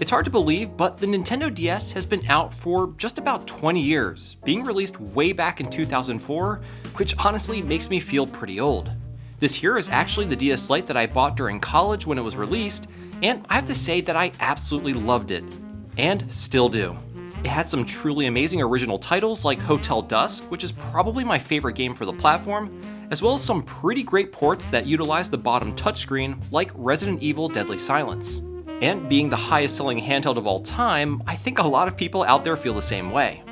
It's hard to believe, but the Nintendo DS has been out for just about 20 years, being released way back in 2004, which honestly makes me feel pretty old. This here is actually the DS Lite that I bought during college when it was released, and I have to say that I absolutely loved it, and still do. It had some truly amazing original titles like Hotel Dusk, which is probably my favorite game for the platform, as well as some pretty great ports that utilize the bottom touchscreen like Resident Evil Deadly Silence. And being the highest selling handheld of all time, I think a lot of people out there feel the same way.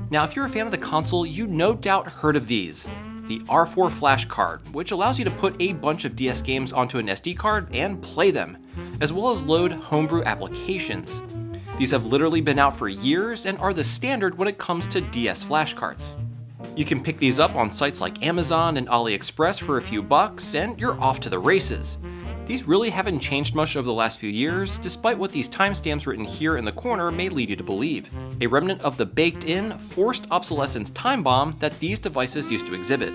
Now if you're a fan of the console, you no doubt heard of these. The R4 flash card, which allows you to put a bunch of DS games onto an SD card and play them, as well as load homebrew applications. These have literally been out for years and are the standard when it comes to DS flashcards. You can pick these up on sites like Amazon and AliExpress for a few bucks, and you're off to the races. These really haven't changed much over the last few years, despite what these timestamps written here in the corner may lead you to believe. A remnant of the baked-in, forced obsolescence time bomb that these devices used to exhibit.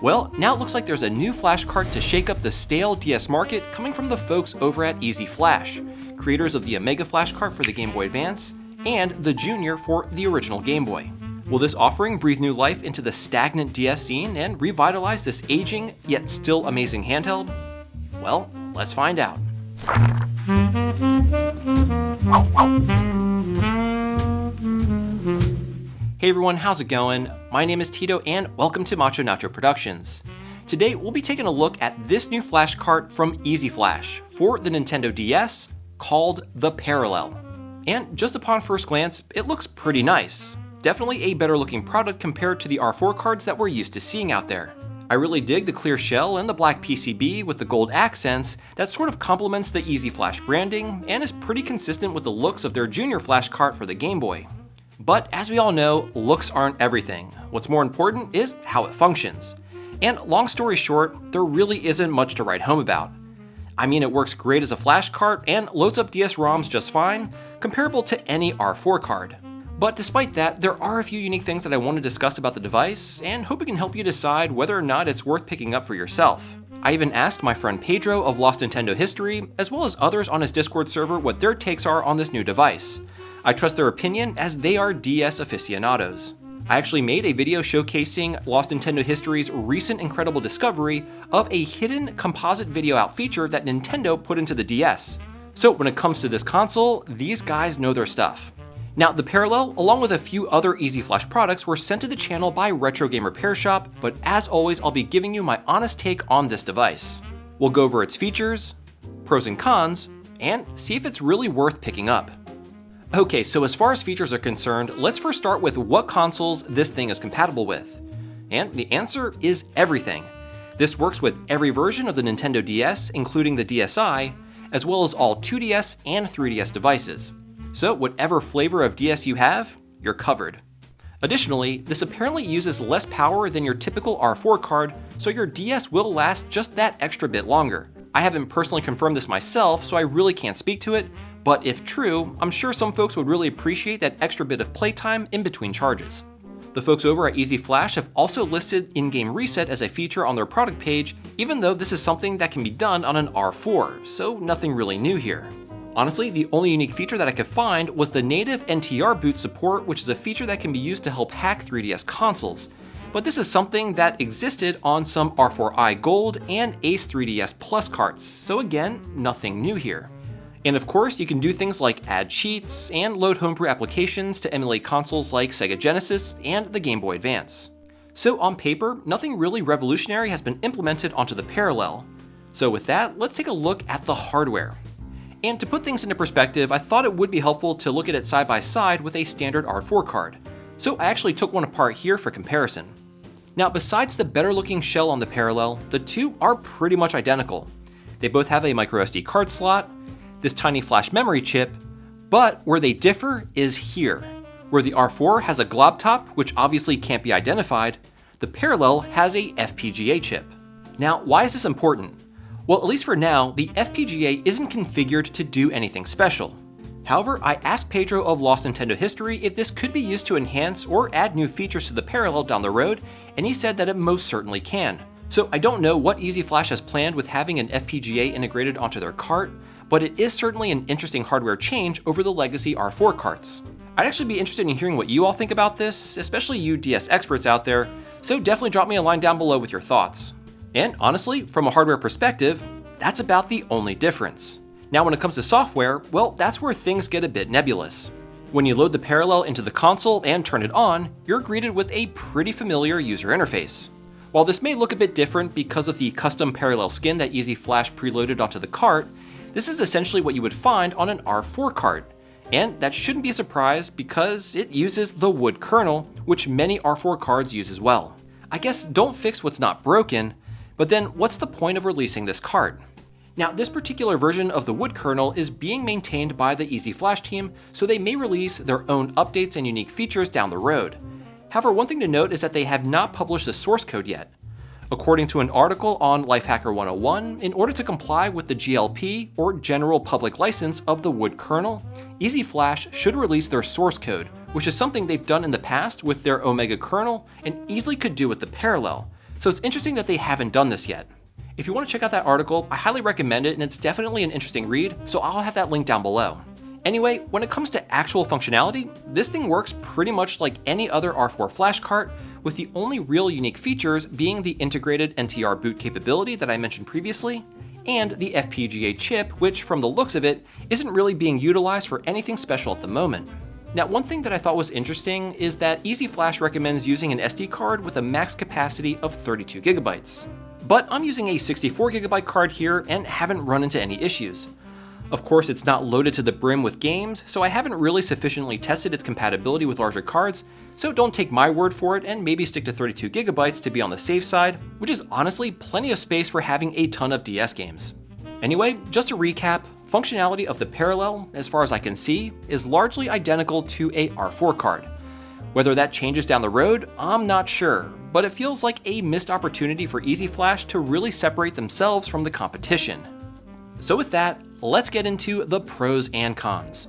Well, now it looks like there's a new flashcard to shake up the stale DS market coming from the folks over at Easy Flash, creators of the Omega flashcard for the Game Boy Advance, and the Junior for the original Game Boy. Will this offering breathe new life into the stagnant DS scene and revitalize this aging, yet still amazing handheld? Well, let's find out. Hey everyone, how's it going? My name is Tito and welcome to Macho Nacho Productions. Today we'll be taking a look at this new flashcard from Easy Flash for the Nintendo DS called the Parallel. And just upon first glance, it looks pretty nice. Definitely a better looking product compared to the R4 cards that we're used to seeing out there. I really dig the clear shell and the black PCB with the gold accents that sort of complements the Easy Flash branding and is pretty consistent with the looks of their Junior Flash cart for the Game Boy. But as we all know, looks aren't everything. What's more important is how it functions. And long story short, there really isn't much to write home about. I mean, it works great as a flash cart and loads up DS-ROMs just fine, comparable to any R4 card. But despite that, there are a few unique things that I want to discuss about the device, and hope it can help you decide whether or not it's worth picking up for yourself. I even asked my friend Pedro of Lost Nintendo History, as well as others on his Discord server, what their takes are on this new device. I trust their opinion as they are DS aficionados. I actually made a video showcasing Lost Nintendo History's recent incredible discovery of a hidden composite video out feature that Nintendo put into the DS. So when it comes to this console, these guys know their stuff. Now, the Parallel, along with a few other Easy Flash products, were sent to the channel by Retro Game Repair Shop, but as always, I'll be giving you my honest take on this device. We'll go over its features, pros and cons, and see if it's really worth picking up. Okay, so as far as features are concerned, let's first start with what consoles this thing is compatible with. And the answer is everything. This works with every version of the Nintendo DS, including the DSi, as well as all 2DS and 3DS devices. So whatever flavor of DS you have, you're covered. Additionally, this apparently uses less power than your typical R4 card, so your DS will last just that extra bit longer. I haven't personally confirmed this myself, so I really can't speak to it, but if true, I'm sure some folks would really appreciate that extra bit of playtime in between charges. The folks over at Easy Flash have also listed in-game reset as a feature on their product page, even though this is something that can be done on an R4, so nothing really new here. Honestly, the only unique feature that I could find was the native NTR boot support, which is a feature that can be used to help hack 3DS consoles. But this is something that existed on some R4i Gold and Ace 3DS Plus carts, so again, nothing new here. And of course, you can do things like add cheats and load homebrew applications to emulate consoles like Sega Genesis and the Game Boy Advance. So on paper, nothing really revolutionary has been implemented onto the Parallel. So with that, let's take a look at the hardware. And to put things into perspective, I thought it would be helpful to look at it side by side with a standard R4 card. So I actually took one apart here for comparison. Now, besides the better looking shell on the Parallel, the two are pretty much identical. They both have a microSD card slot, this tiny flash memory chip, but where they differ is here. Where the R4 has a glob top, which obviously can't be identified, the Parallel has a FPGA chip. Now, why is this important? Well, at least for now, the FPGA isn't configured to do anything special. However, I asked Pedro of Lost Nintendo History if this could be used to enhance or add new features to the Parallel down the road, and he said that it most certainly can. So I don't know what Easy Flash has planned with having an FPGA integrated onto their cart, but it is certainly an interesting hardware change over the legacy R4 carts. I'd actually be interested in hearing what you all think about this, especially you DS experts out there, so definitely drop me a line down below with your thoughts. And honestly, from a hardware perspective, that's about the only difference. Now when it comes to software, well, that's where things get a bit nebulous. When you load the Parallel into the console and turn it on, you're greeted with a pretty familiar user interface. While this may look a bit different because of the custom Parallel skin that Easy Flash preloaded onto the cart, this is essentially what you would find on an R4 cart. And that shouldn't be a surprise because it uses the wood kernel, which many R4 cards use as well. I guess don't fix what's not broken, but then what's the point of releasing this cart? Now, this particular version of the wood kernel is being maintained by the Easy Flash team, so they may release their own updates and unique features down the road. However, one thing to note is that they have not published the source code yet. According to an article on Lifehacker 101, in order to comply with the GLP, or General Public License, of the wood kernel, Easy Flash should release their source code, which is something they've done in the past with their Omega kernel and easily could do with the Parallel. So it's interesting that they haven't done this yet. If you want to check out that article, I highly recommend it, and it's definitely an interesting read, so I'll have that link down below. Anyway, when it comes to actual functionality, this thing works pretty much like any other R4 flash cart, with the only real unique features being the integrated NTR boot capability that I mentioned previously, and the FPGA chip, which from the looks of it, isn't really being utilized for anything special at the moment. Now, one thing that I thought was interesting is that Easy Flash recommends using an SD card with a max capacity of 32 gigabytes. But I'm using a 64 gigabyte card here and haven't run into any issues. Of course, it's not loaded to the brim with games, so I haven't really sufficiently tested its compatibility with larger cards, so don't take my word for it and maybe stick to 32 gigabytes to be on the safe side, which is honestly plenty of space for having a ton of DS games. Anyway, just to recap, functionality of the Parallel, as far as I can see, is largely identical to a R4 card. Whether that changes down the road, I'm not sure, but it feels like a missed opportunity for Easy Flash to really separate themselves from the competition. So with that, let's get into the pros and cons.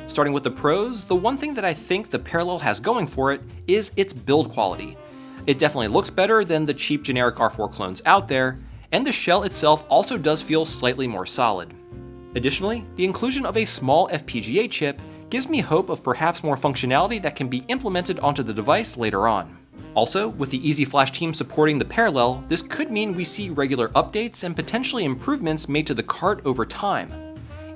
Starting with the pros, the one thing that I think the Parallel has going for it is its build quality. It definitely looks better than the cheap generic R4 clones out there, and the shell itself also does feel slightly more solid. Additionally, the inclusion of a small FPGA chip gives me hope of perhaps more functionality that can be implemented onto the device later on. Also, with the Easy Flash team supporting the Parallel, this could mean we see regular updates and potentially improvements made to the cart over time.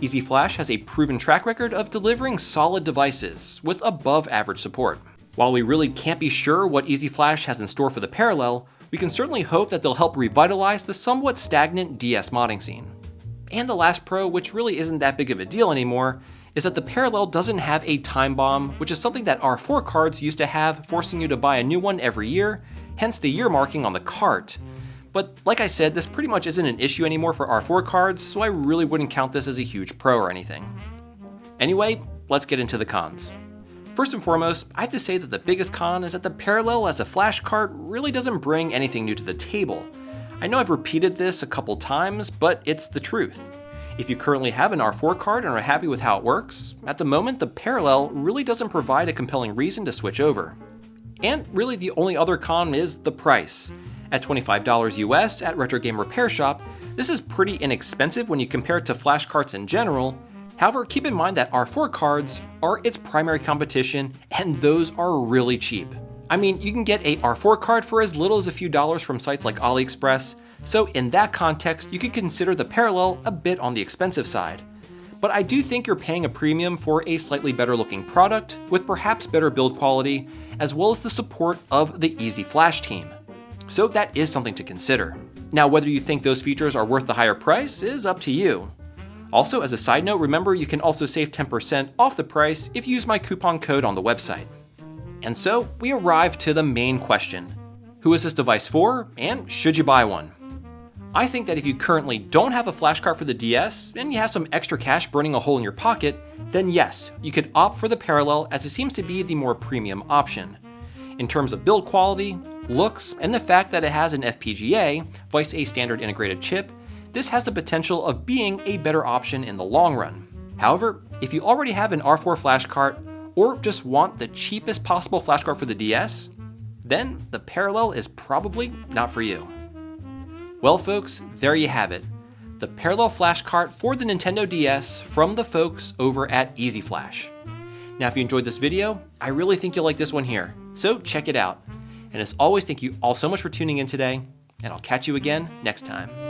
Easy Flash has a proven track record of delivering solid devices with above average support. While we really can't be sure what Easy Flash has in store for the Parallel, we can certainly hope that they'll help revitalize the somewhat stagnant DS modding scene. And the last pro, which really isn't that big of a deal anymore, is that the Parallel doesn't have a time bomb, which is something that R4 cards used to have, forcing you to buy a new one every year, hence the year marking on the cart. But like I said, this pretty much isn't an issue anymore for R4 cards, so I really wouldn't count this as a huge pro or anything. Anyway, let's get into the cons. First and foremost, I have to say that the biggest con is that the Parallel as a flash cart really doesn't bring anything new to the table. I know I've repeated this a couple times, but it's the truth. If you currently have an R4 card and are happy with how it works, at the moment the Parallel really doesn't provide a compelling reason to switch over. And really the only other con is the price. At $25 US at Retro Game Repair Shop, this is pretty inexpensive when you compare it to flash carts in general. However, keep in mind that R4 cards are its primary competition, and those are really cheap. I mean, you can get a R4 card for as little as a few dollars from sites like AliExpress, so in that context, you could consider the Parallel a bit on the expensive side. But I do think you're paying a premium for a slightly better looking product with perhaps better build quality, as well as the support of the Easy Flash team. So that is something to consider. Now, whether you think those features are worth the higher price is up to you. Also, as a side note, remember you can also save 10% off the price if you use my coupon code on the website. And so we arrive to the main question. Who is this device for, and should you buy one? I think that if you currently don't have a flash cart for the DS and you have some extra cash burning a hole in your pocket, then yes, you could opt for the Parallel as it seems to be the more premium option. In terms of build quality, looks, and the fact that it has an FPGA, vice a standard integrated chip, this has the potential of being a better option in the long run. However, if you already have an R4 flash cart or just want the cheapest possible flash cart for the DS, then the Parallel is probably not for you. Well folks, there you have it. The the parallel flash cart for the Nintendo DS from the folks over at Easy Flash. Now, if you enjoyed this video, I really think you'll like this one here, so check it out. And as always, thank you all so much for tuning in today, and I'll catch you again next time.